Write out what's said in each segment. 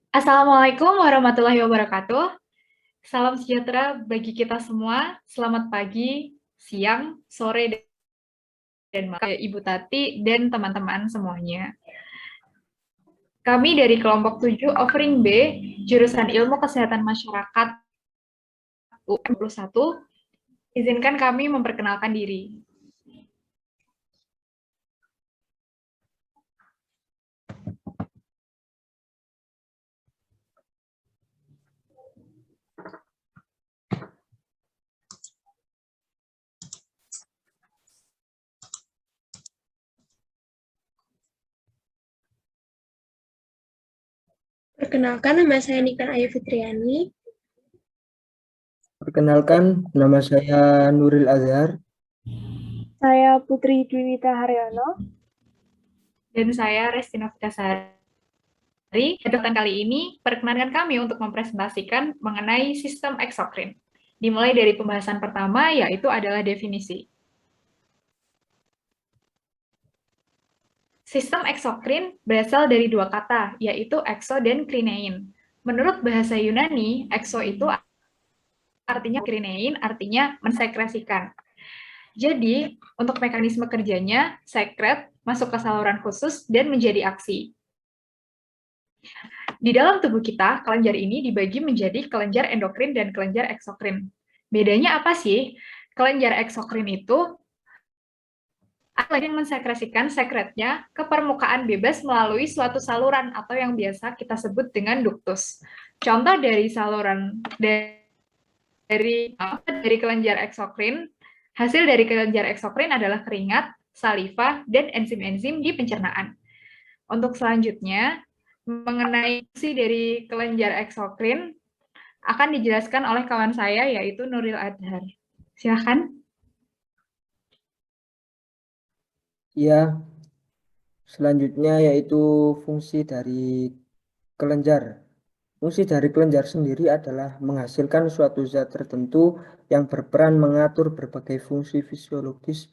Assalamualaikum warahmatullahi wabarakatuh. Salam sejahtera bagi kita semua. Selamat pagi, siang, sore, dan malam, Ibu Tati dan teman-teman semuanya. Kami dari kelompok 7 Offering B, jurusan Ilmu Kesehatan Masyarakat UM21, izinkan kami memperkenalkan diri. Perkenalkan, nama saya Niken Ayu Fitriani. Perkenalkan, nama saya Nuril Azhar. Saya Putri Dwinita Haryono. Dan saya Restina Vitasari. Kesempatan kali ini, perkenankan kami untuk mempresentasikan mengenai sistem eksokrin. Dimulai dari pembahasan pertama, yaitu adalah definisi. Sistem eksokrin berasal dari dua kata, yaitu ekso dan krinein. Menurut bahasa Yunani, ekso itu artinya krinein, artinya mensekresikan. Jadi, untuk mekanisme kerjanya, sekret masuk ke saluran khusus dan menjadi aksi. Di dalam tubuh kita, kelenjar ini dibagi menjadi kelenjar endokrin dan kelenjar eksokrin. Bedanya apa sih? Kelenjar eksokrin itu yang mensekresikan sekretnya ke permukaan bebas melalui suatu saluran atau yang biasa kita sebut dengan duktus. Contoh dari saluran dari kelenjar eksokrin, hasil dari kelenjar eksokrin adalah keringat, saliva, dan enzim-enzim di pencernaan. Untuk selanjutnya, mengenai fungsi dari kelenjar eksokrin akan dijelaskan oleh kawan saya, yaitu Nuril Adhar. Silakan. Ya, selanjutnya yaitu fungsi dari kelenjar. Fungsi dari kelenjar sendiri adalah menghasilkan suatu zat tertentu yang berperan mengatur berbagai fungsi fisiologis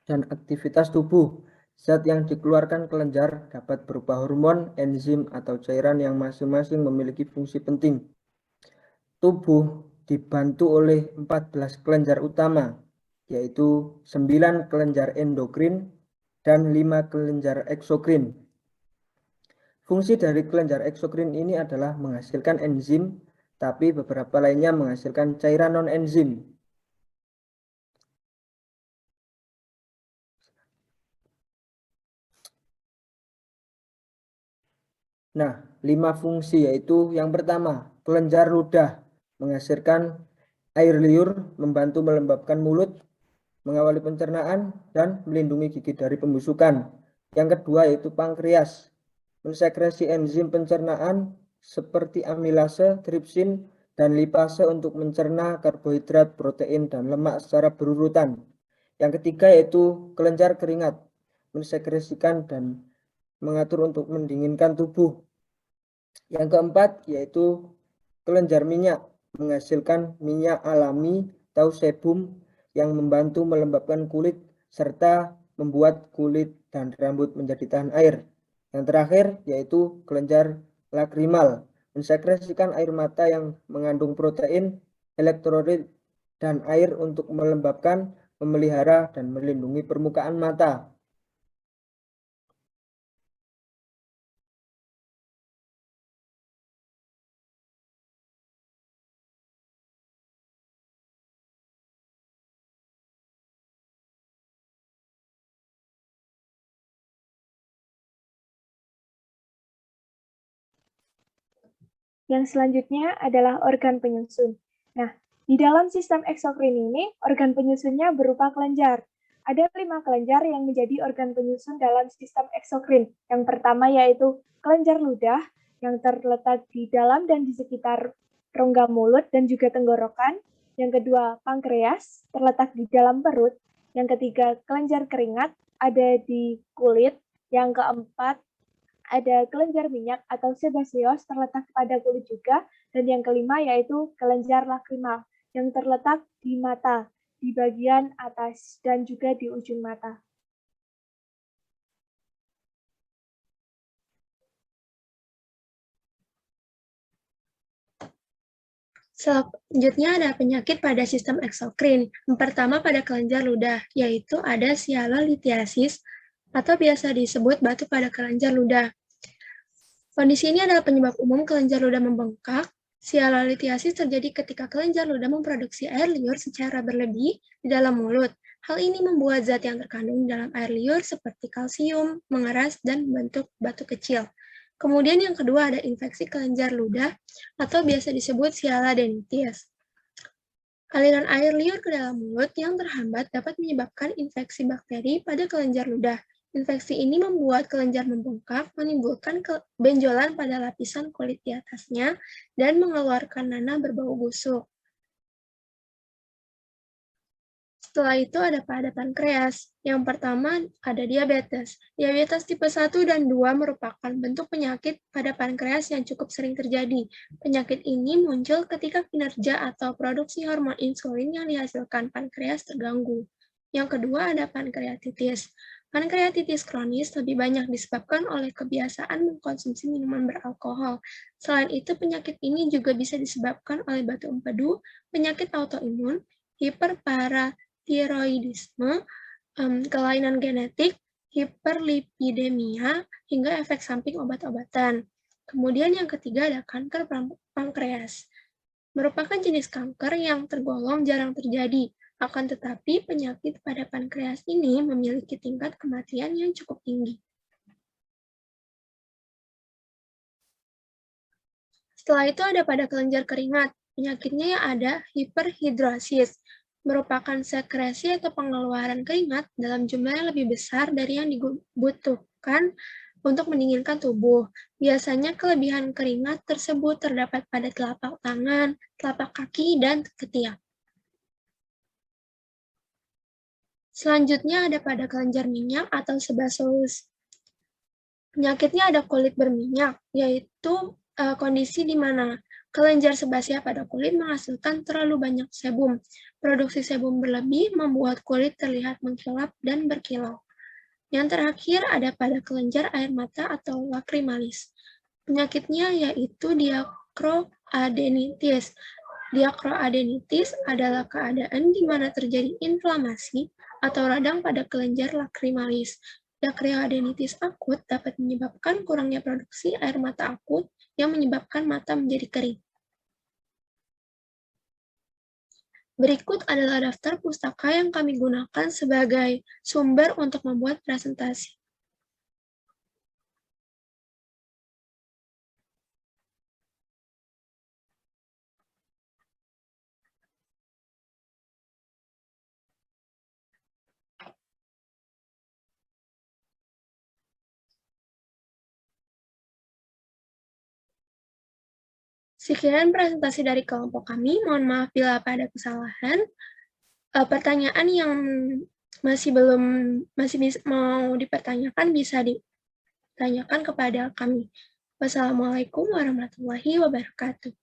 dan aktivitas tubuh. Zat yang dikeluarkan kelenjar dapat berupa hormon, enzim, atau cairan yang masing-masing memiliki fungsi penting. Tubuh dibantu oleh 14 kelenjar utama, yaitu 9 kelenjar endokrin dan 5 kelenjar eksokrin. Fungsi dari kelenjar eksokrin ini adalah menghasilkan enzim, tapi beberapa lainnya menghasilkan cairan non-enzim. Nah, 5 fungsi yaitu yang pertama, kelenjar ludah menghasilkan air liur, membantu melembabkan mulut, mengawali pencernaan, dan melindungi gigi dari pembusukan. Yang kedua yaitu pankreas, mensekresi enzim pencernaan seperti amilase, tripsin, dan lipase untuk mencerna karbohidrat, protein, dan lemak secara berurutan. Yang ketiga yaitu kelenjar keringat, mensekresikan dan mengatur untuk mendinginkan tubuh. Yang keempat yaitu kelenjar minyak, menghasilkan minyak alami atau sebum yang membantu melembabkan kulit serta membuat kulit dan rambut menjadi tahan air. Yang terakhir yaitu kelenjar lakrimal, mensekresikan air mata yang mengandung protein, elektrolit, dan air untuk melembabkan, memelihara, dan melindungi permukaan mata. Yang selanjutnya adalah organ penyusun. Nah, di dalam sistem eksokrin ini, organ penyusunnya berupa kelenjar. Ada 5 kelenjar yang menjadi organ penyusun dalam sistem eksokrin. Yang pertama yaitu kelenjar ludah yang terletak di dalam dan di sekitar rongga mulut dan juga tenggorokan. Yang kedua, pankreas terletak di dalam perut. Yang ketiga, kelenjar keringat ada di kulit. Yang keempat, ada kelenjar minyak atau sebaceous terletak pada kulit juga, dan yang kelima yaitu kelenjar lakrimal yang terletak di mata, di bagian atas dan juga di ujung mata. Selanjutnya ada penyakit pada sistem eksokrin. Yang pertama pada kelenjar ludah, yaitu ada sialolitiasis atau biasa disebut batu pada kelenjar ludah. Kondisi ini adalah penyebab umum kelenjar ludah membengkak. Sialolitiasis terjadi ketika kelenjar ludah memproduksi air liur secara berlebih di dalam mulut. Hal ini membuat zat yang terkandung dalam air liur seperti kalsium mengeras dan membentuk batu kecil. Kemudian yang kedua ada infeksi kelenjar ludah atau biasa disebut sialadenitis. Aliran air liur ke dalam mulut yang terhambat dapat menyebabkan infeksi bakteri pada kelenjar ludah. Infeksi ini membuat kelenjar membengkak, menimbulkan benjolan pada lapisan kulit di atasnya, dan mengeluarkan nanah berbau busuk. Setelah itu ada pada pankreas. Yang pertama ada diabetes. Diabetes tipe 1 dan 2 merupakan bentuk penyakit pada pankreas yang cukup sering terjadi. Penyakit ini muncul ketika kinerja atau produksi hormon insulin yang dihasilkan pankreas terganggu. Yang kedua ada pankreatitis. Pankreatitis kronis lebih banyak disebabkan oleh kebiasaan mengkonsumsi minuman beralkohol. Selain itu, penyakit ini juga bisa disebabkan oleh batu empedu, penyakit autoimun, hiperparatiroidisme, kelainan genetik, hiperlipidemia, hingga efek samping obat-obatan. Kemudian yang ketiga ada kanker pankreas. Merupakan jenis kanker yang tergolong jarang terjadi, akan tetapi penyakit pada pankreas ini memiliki tingkat kematian yang cukup tinggi. Setelah itu ada pada kelenjar keringat. Penyakitnya yang ada hiperhidrosis, merupakan sekresi atau pengeluaran keringat dalam jumlah yang lebih besar dari yang dibutuhkan untuk mendinginkan tubuh. Biasanya kelebihan keringat tersebut terdapat pada telapak tangan, telapak kaki, dan ketiak. Selanjutnya ada pada kelenjar minyak atau sebaceous. Penyakitnya ada kulit berminyak, yaitu kondisi di mana kelenjar sebasea pada kulit menghasilkan terlalu banyak sebum. Produksi sebum berlebih membuat kulit terlihat mengkilap dan berkilau. Yang terakhir ada pada kelenjar air mata atau lacrimalis. Penyakitnya yaitu diakroadenitis. Diakroadenitis adalah keadaan di mana terjadi inflamasi atau radang pada kelenjar lacrimalis. Diakroadenitis akut dapat menyebabkan kurangnya produksi air mata akut yang menyebabkan mata menjadi kering. Berikut adalah daftar pustaka yang kami gunakan sebagai sumber untuk membuat presentasi. Sekian presentasi dari kelompok kami. Mohon maaf bila ada kesalahan. Pertanyaan yang masih mau dipertanyakan bisa ditanyakan kepada kami. Wassalamualaikum warahmatullahi wabarakatuh.